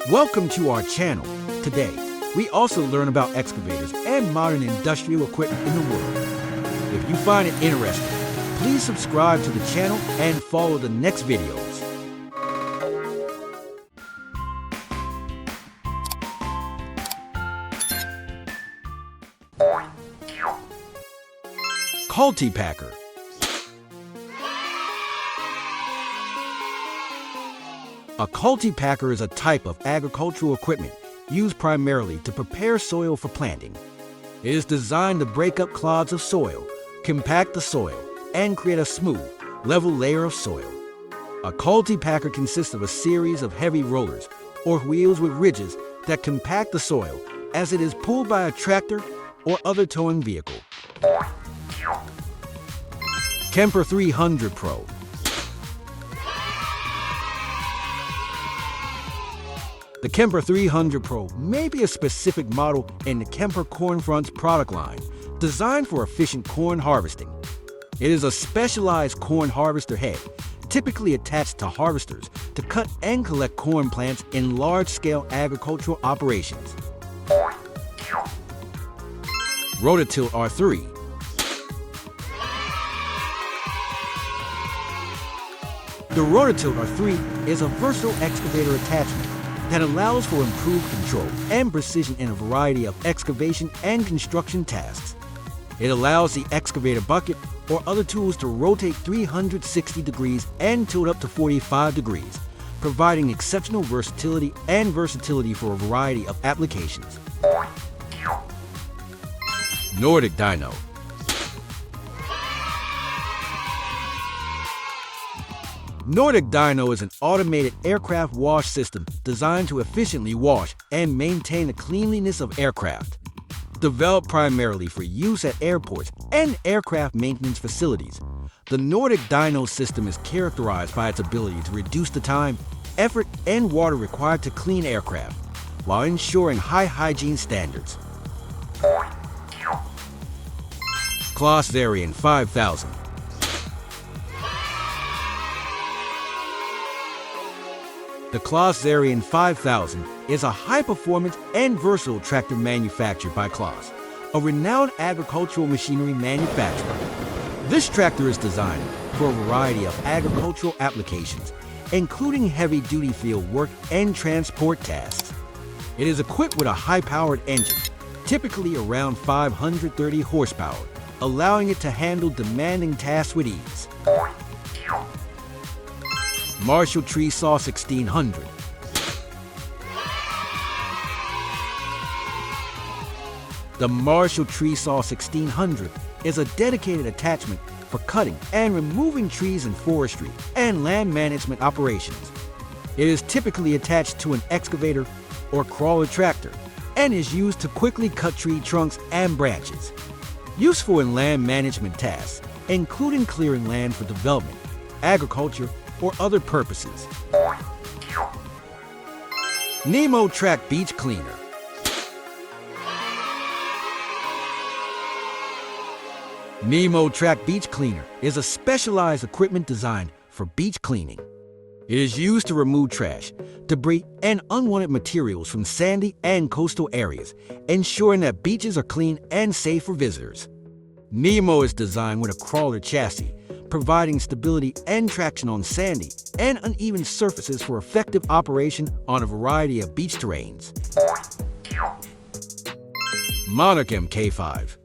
Welcome to our channel. Today, we also learn about excavators and modern industrial equipment in the world. If you find it interesting, please subscribe to the channel and follow the next videos. Cultipacker. A cultipacker is a type of agricultural equipment used primarily to prepare soil for planting. It is designed to break up clods of soil, compact the soil, and create a smooth, level layer of soil. A cultipacker consists of a series of heavy rollers or wheels with ridges that compact the soil as it is pulled by a tractor or other towing vehicle. Kemper 300 Pro. The Kemper 300 Pro may be a specific model in the Kemper Corn Fronts product line, designed for efficient corn harvesting. It is a specialized corn harvester head, typically attached to harvesters to cut and collect corn plants in large-scale agricultural operations. Rototilt R3. The Rototilt R3 is a versatile excavator attachment that allows for improved control and precision in a variety of excavation and construction tasks. It allows the excavator bucket or other tools to rotate 360 degrees and tilt up to 45 degrees, providing exceptional versatility for a variety of applications. Nordic Dyno. Nordic Dyno is an automated aircraft wash system designed to efficiently wash and maintain the cleanliness of aircraft. Developed primarily for use at airports and aircraft maintenance facilities, the Nordic Dyno system is characterized by its ability to reduce the time, effort, and water required to clean aircraft, while ensuring high hygiene standards. Claas Variant 5000. The Claas Variant 5000 is a high-performance and versatile tractor manufactured by Claas, a renowned agricultural machinery manufacturer. This tractor is designed for a variety of agricultural applications, including heavy-duty field work and transport tasks. It is equipped with a high-powered engine, typically around 530 horsepower, allowing it to handle demanding tasks with ease. Marshall Tree Saw 1600. The Marshall Tree Saw 1600 is a dedicated attachment for cutting and removing trees in forestry and land management operations. It is typically attached to an excavator or crawler tractor and is used to quickly cut tree trunks and branches. Useful in land management tasks, including clearing land for development, agriculture, or other purposes. Nemo Track Beach Cleaner. Nemo Track Beach Cleaner is a specialized equipment designed for beach cleaning. It is used to remove trash, debris, and unwanted materials from sandy and coastal areas, ensuring that beaches are clean and safe for visitors. Nemo is designed with a crawler chassis, providing stability and traction on sandy and uneven surfaces for effective operation on a variety of beach terrains. Monarch MK5.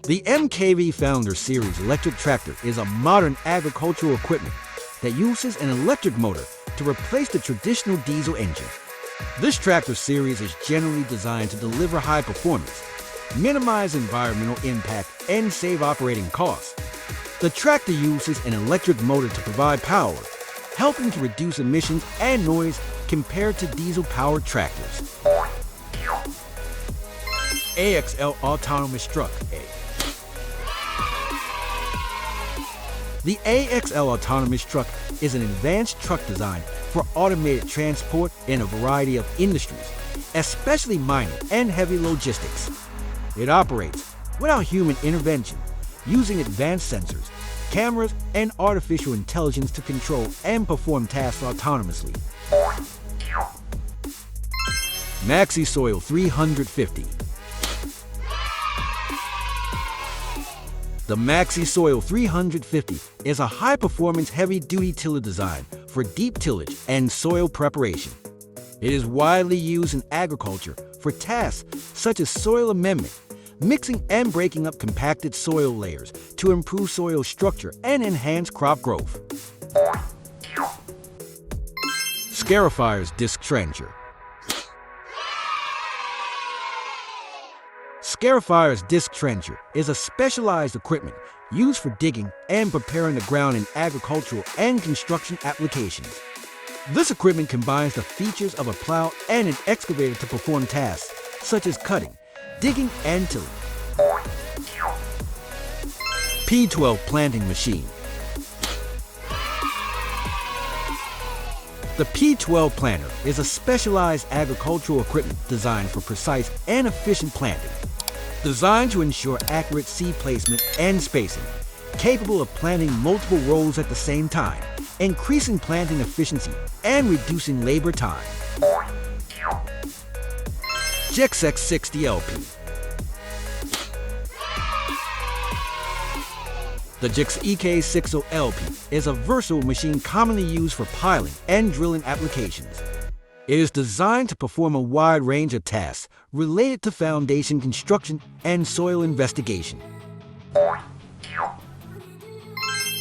The MKV Founder Series electric tractor is a modern agricultural equipment that uses an electric motor to replace the traditional diesel engine. This tractor series is generally designed to deliver high performance, minimize environmental impact, and save operating costs. The tractor uses an electric motor to provide power, helping to reduce emissions and noise compared to diesel-powered tractors. AXL Autonomous Truck A. The AXL Autonomous Truck is an advanced truck designed for automated transport in a variety of industries, especially mining and heavy logistics. It operates without human intervention, using advanced sensors, cameras, and artificial intelligence to control and perform tasks autonomously. Maxi Soil 350. The Maxi Soil 350 is a high-performance heavy-duty tiller designed for deep tillage and soil preparation. It is widely used in agriculture for tasks such as soil amendment, mixing and breaking up compacted soil layers to improve soil structure and enhance crop growth. Excavators disc trencher. Excavators disc trencher is a specialized equipment used for digging and preparing the ground in agricultural and construction applications. This equipment combines the features of a plow and an excavator to perform tasks such as cutting, digging, and tilling. P12 planting machine. The P12 planter is a specialized agricultural equipment designed for precise and efficient planting. Designed to ensure accurate seed placement and spacing, capable of planting multiple rows at the same time, increasing planting efficiency and reducing labor time. X60 LP. The EK60 LP is a versatile machine commonly used for piling and drilling applications. It is designed to perform a wide range of tasks related to foundation construction and soil investigation.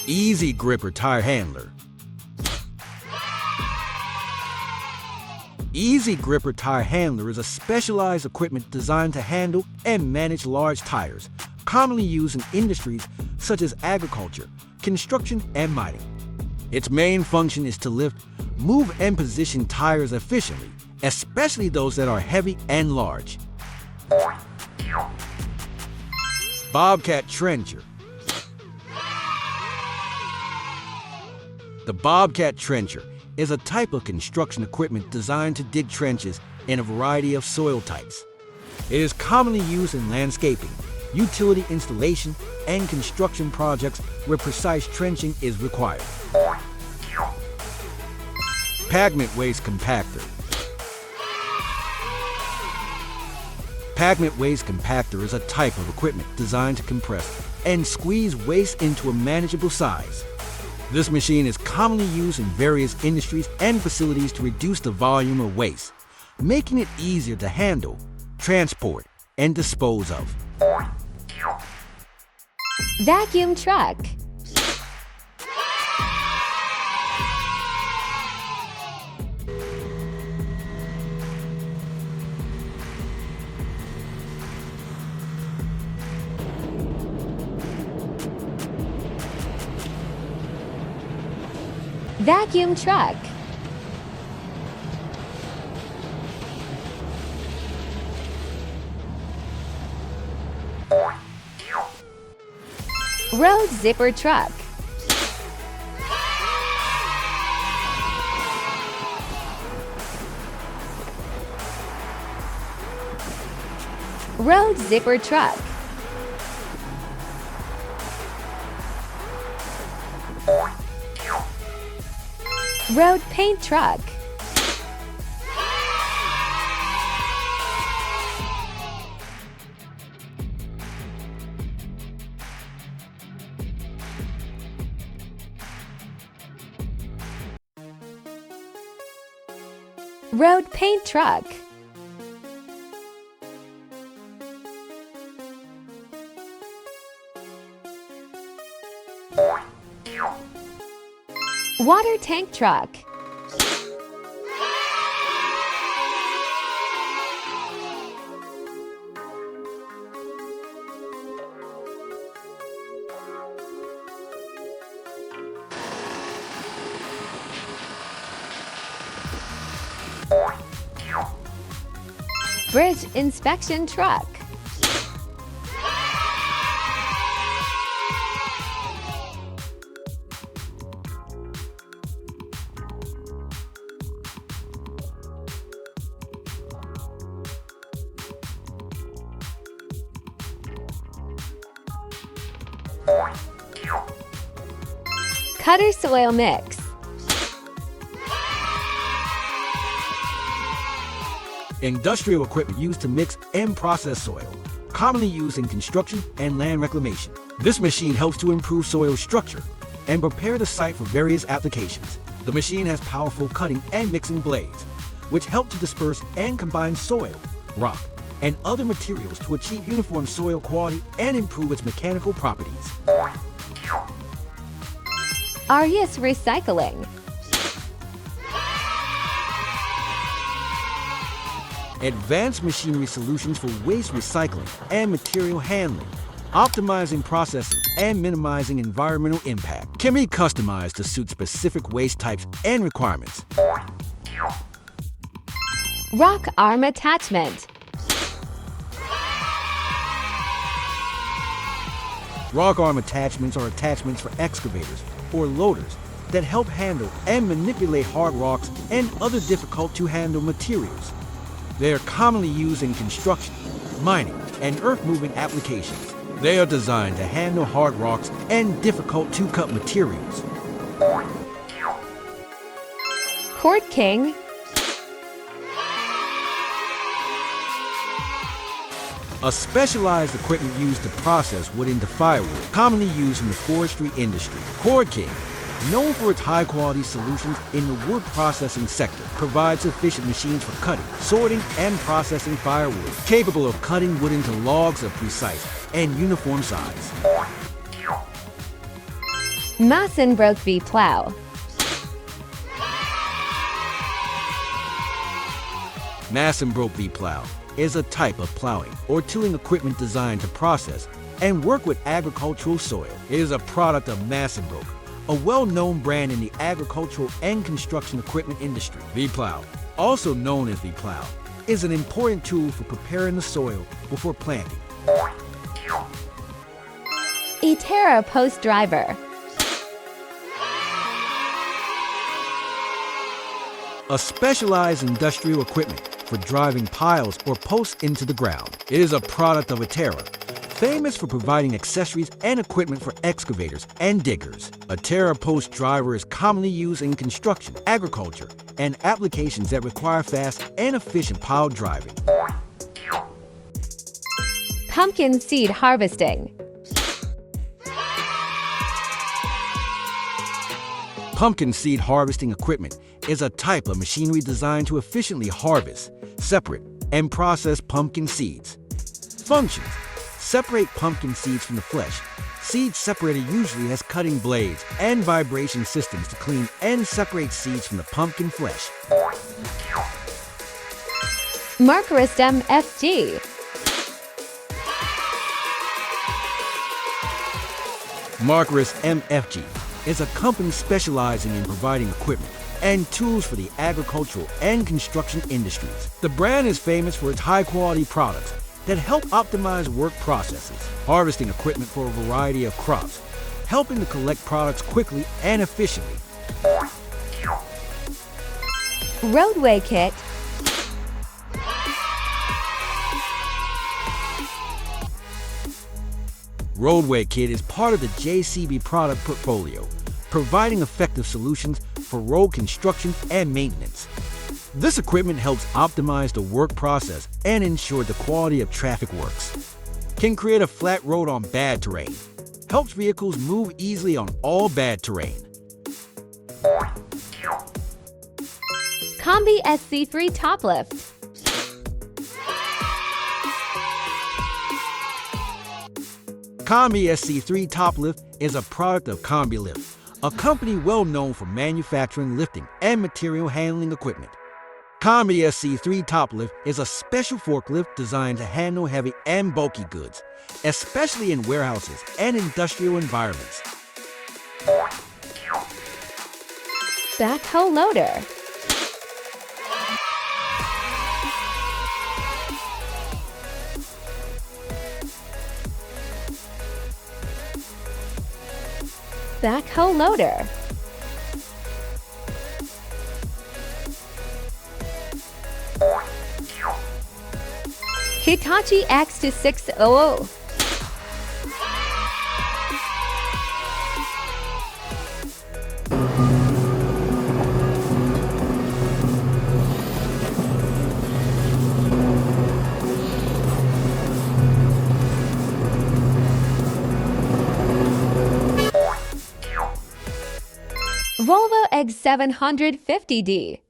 Easy Gripper Tire Handler. Easy Gripper Tire Handler is a specialized equipment designed to handle and manage large tires, commonly used in industries such as agriculture, construction, and mining. Its main function is to lift, move, and position tires efficiently, especially those that are heavy and large. Bobcat Trencher. The Bobcat Trencher is a type of construction equipment designed to dig trenches in a variety of soil types. It is commonly used in landscaping, utility installation, and construction projects where precise trenching is required. Pavement Waste Compactor. Pavement Waste Compactor is a type of equipment designed to compress and squeeze waste into a manageable size. This machine is commonly used in various industries and facilities to reduce the volume of waste, making it easier to handle, transport, and dispose of. Vacuum truck. Vacuum truck. Road zipper truck. Road zipper truck. Road paint truck. Road paint truck. Water tank truck. Bridge inspection truck. Cutter soil mix. Industrial equipment used to mix and process soil, commonly used in construction and land reclamation. This machine helps to improve soil structure and prepare the site for various applications. The machine has powerful cutting and mixing blades, which help to disperse and combine soil, rock, and other materials to achieve uniform soil quality and improve its mechanical properties. Arius recycling. Advanced machinery solutions for waste recycling and material handling, optimizing processing and minimizing environmental impact, can be customized to suit specific waste types and requirements. Rock arm attachment. Rock arm attachments are attachments for excavators or loaders that help handle and manipulate hard rocks and other difficult-to-handle materials. They are commonly used in construction, mining, and earth-moving applications. They are designed to handle hard rocks and difficult-to-cut materials. Cord king. A specialized equipment used to process wood into firewood, commonly used in the forestry industry. Cord King, known for its high-quality solutions in the wood processing sector, provides efficient machines for cutting, sorting, and processing firewood, capable of cutting wood into logs of precise and uniform size. Massenbroek V plow. Massenbroek V plow is a type of plowing or tilling equipment designed to process and work with agricultural soil. It is a product of Massenbroek, a well-known brand in the agricultural and construction equipment industry. V-plow, also known as V-plow, is an important tool for preparing the soil before planting. Itera post driver. A specialized industrial equipment for driving piles or posts into the ground. It is a product of Itera, famous for providing accessories and equipment for excavators and diggers. A Itera post driver is commonly used in construction, agriculture, and applications that require fast and efficient pile driving. Pumpkin seed harvesting. Pumpkin seed harvesting equipment is a type of machinery designed to efficiently harvest, separate, and process pumpkin seeds. Functions: separate pumpkin seeds from the flesh. Seed separator usually has cutting blades and vibration systems to clean and separate seeds from the pumpkin flesh. Markerist MFG. Markerist MFG is a company specializing in providing equipment and tools for the agricultural and construction industries. The brand is famous for its high-quality products that help optimize work processes, harvesting equipment for a variety of crops, helping to collect products quickly and efficiently. Roadway kit. Roadway Kit is part of the JCB product portfolio, providing effective solutions for road construction and maintenance. This equipment helps optimize the work process and ensure the quality of traffic works. Can create a flat road on bad terrain. Helps vehicles move easily on all bad terrain. Combi SC3 top lift. Combi SC3 Top Lift is a product of Combi Lift, a company well known for manufacturing lifting and material handling equipment. Combi SC3 Top Lift is a special forklift designed to handle heavy and bulky goods, especially in warehouses and industrial environments. Backhoe loader. Backhoe loader. Hitachi X2600. Volvo X750D.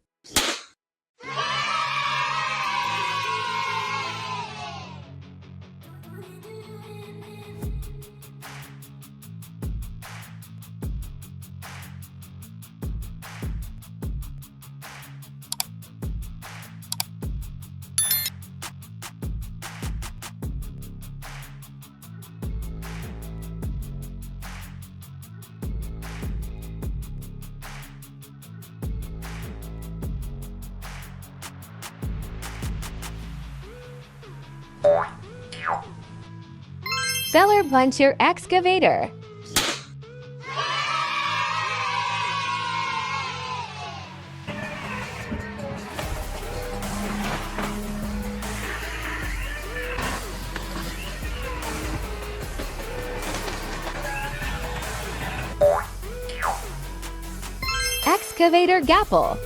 Feller Puncher Excavator. Excavator Gapple.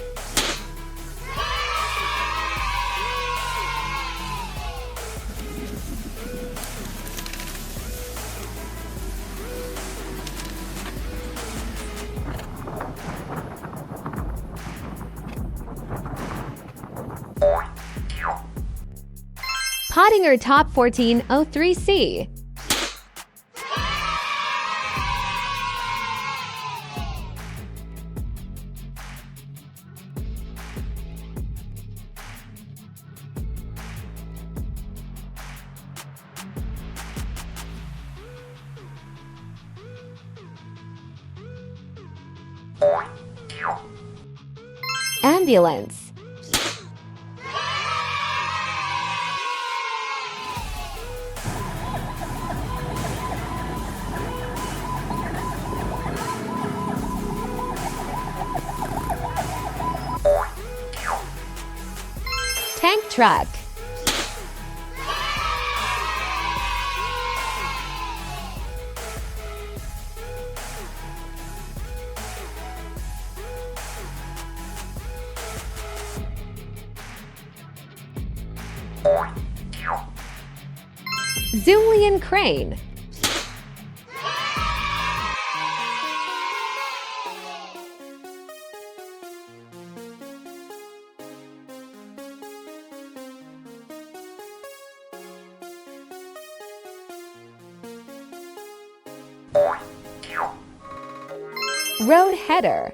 Pottinger Top 1403C. Ambulance. Tank truck. Zoomlian crane. Road header.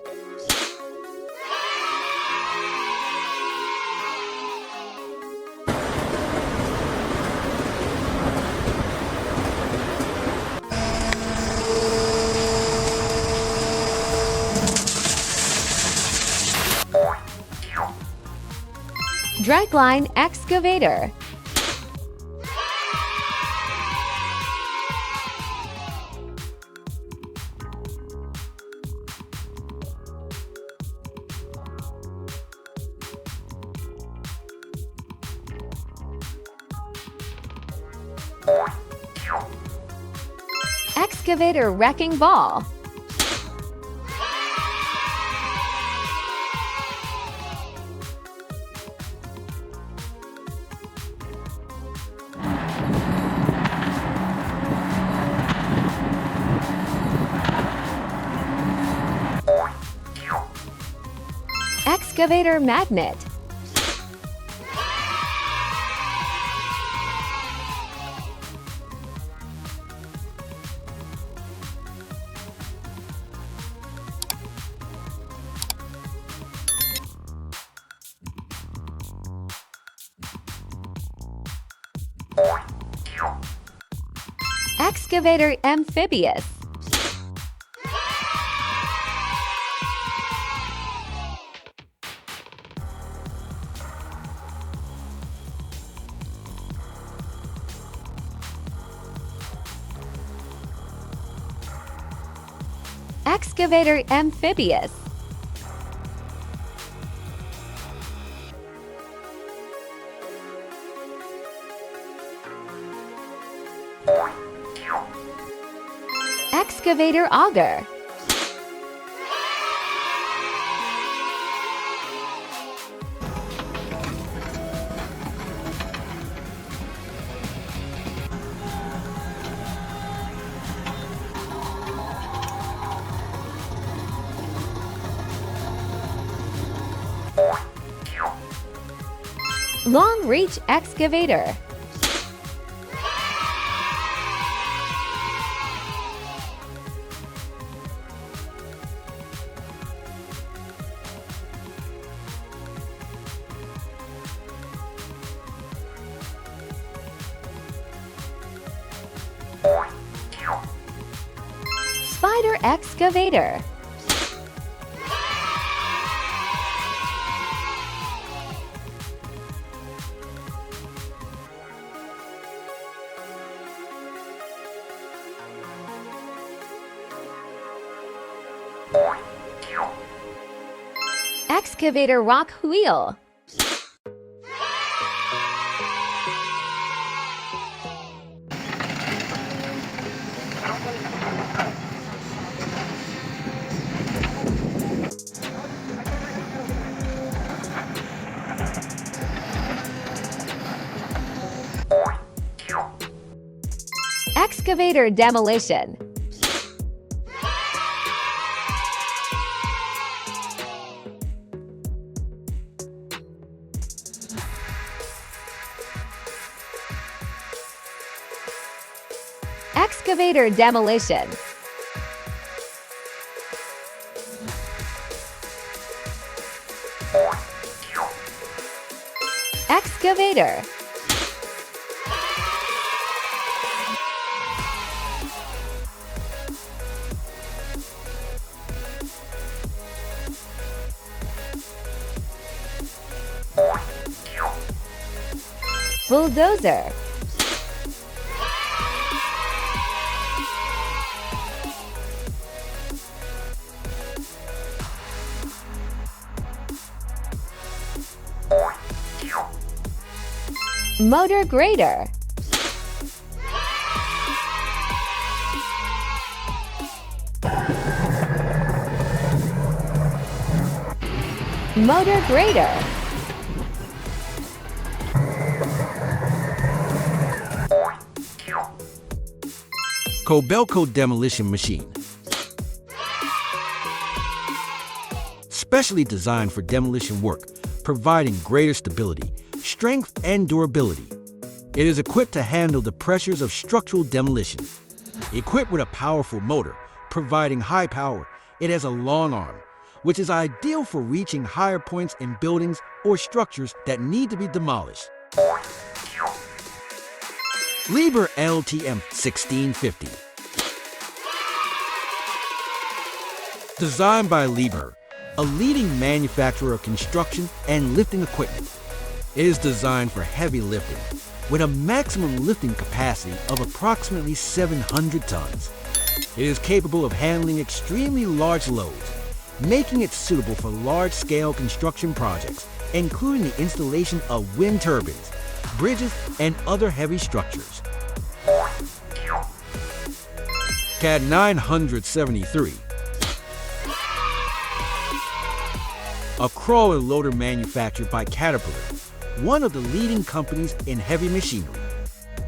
Dragline excavator. Excavator wrecking ball. Excavator magnet. Excavator amphibious. Excavator amphibious. Excavator auger. Long-reach excavator. Spider excavator. Excavator rock wheel. Excavator demolition. Excavator demolition. Excavator. Bulldozer. Motor grader. Motor grader. Kobelco demolition machine. Specially designed for demolition work, providing greater stability, strength, and durability. It is equipped to handle the pressures of structural demolition. Equipped with a powerful motor, providing high power, it has a long arm, which is ideal for reaching higher points in buildings or structures that need to be demolished. Liebherr LTM 1650. Designed by Liebherr, a leading manufacturer of construction and lifting equipment. It is designed for heavy lifting, with a maximum lifting capacity of approximately 700 tons. It is capable of handling extremely large loads, making it suitable for large-scale construction projects, including the installation of wind turbines, bridges, and other heavy structures. CAT 973. A crawler loader manufactured by Caterpillar, one of the leading companies in heavy machinery.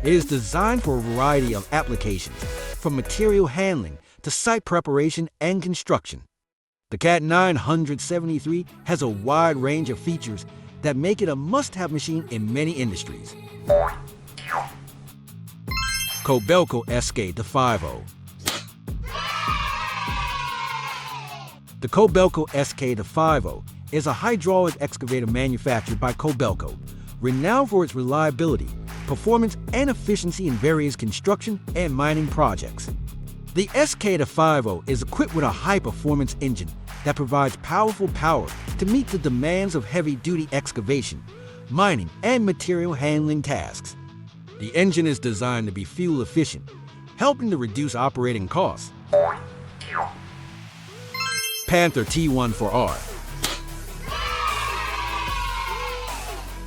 It is designed for a variety of applications, from material handling to site preparation and construction. The CAT 973 has a wide range of features that make it a must-have machine in many industries. Kobelco SK-50. The Kobelco SK-50 is a hydraulic excavator manufactured by Kobelco, renowned for its reliability, performance, and efficiency in various construction and mining projects. The SK-50 is equipped with a high-performance engine that provides powerful power to meet the demands of heavy-duty excavation, mining, and material handling tasks. The engine is designed to be fuel efficient, helping to reduce operating costs. Panther T14R.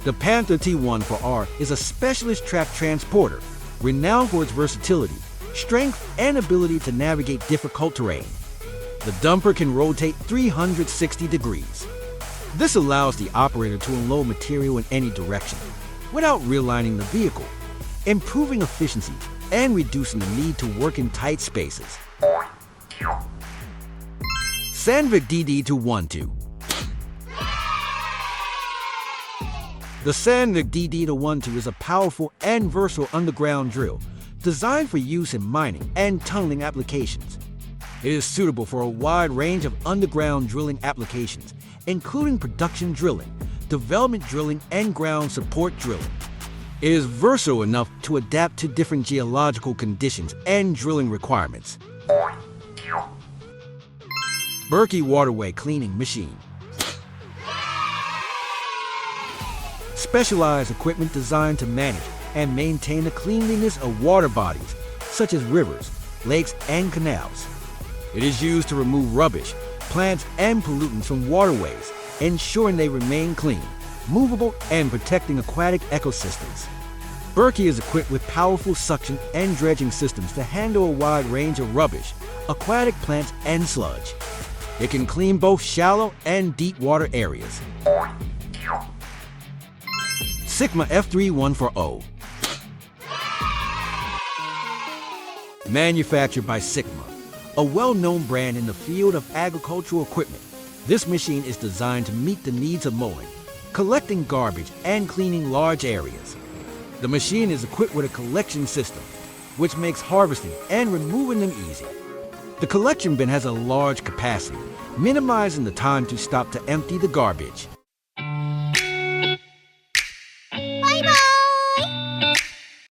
The Panther T14R is a specialist track transporter, renowned for its versatility, strength, and ability to navigate difficult terrain. The dumper can rotate 360 degrees. This allows the operator to unload material in any direction without realigning the vehicle, improving efficiency and reducing the need to work in tight spaces. Sandvik DD212. The Sandvik DD-112 is a powerful and versatile underground drill designed for use in mining and tunneling applications. It is suitable for a wide range of underground drilling applications, including production drilling, development drilling, and ground support drilling. It is versatile enough to adapt to different geological conditions and drilling requirements. Berkey Waterway Cleaning Machine. Specialized equipment designed to manage and maintain the cleanliness of water bodies, such as rivers, lakes, and canals. It is used to remove rubbish, plants, and pollutants from waterways, ensuring they remain clean, movable, and protecting aquatic ecosystems. Berkey is equipped with powerful suction and dredging systems to handle a wide range of rubbish, aquatic plants, and sludge. It can clean both shallow and deep water areas. Sigma F3140. Manufactured by Sigma, a well-known brand in the field of agricultural equipment, this machine is designed to meet the needs of mowing, collecting garbage, and cleaning large areas. The machine is equipped with a collection system, which makes harvesting and removing them easy. The collection bin has a large capacity, minimizing the time to stop to empty the garbage.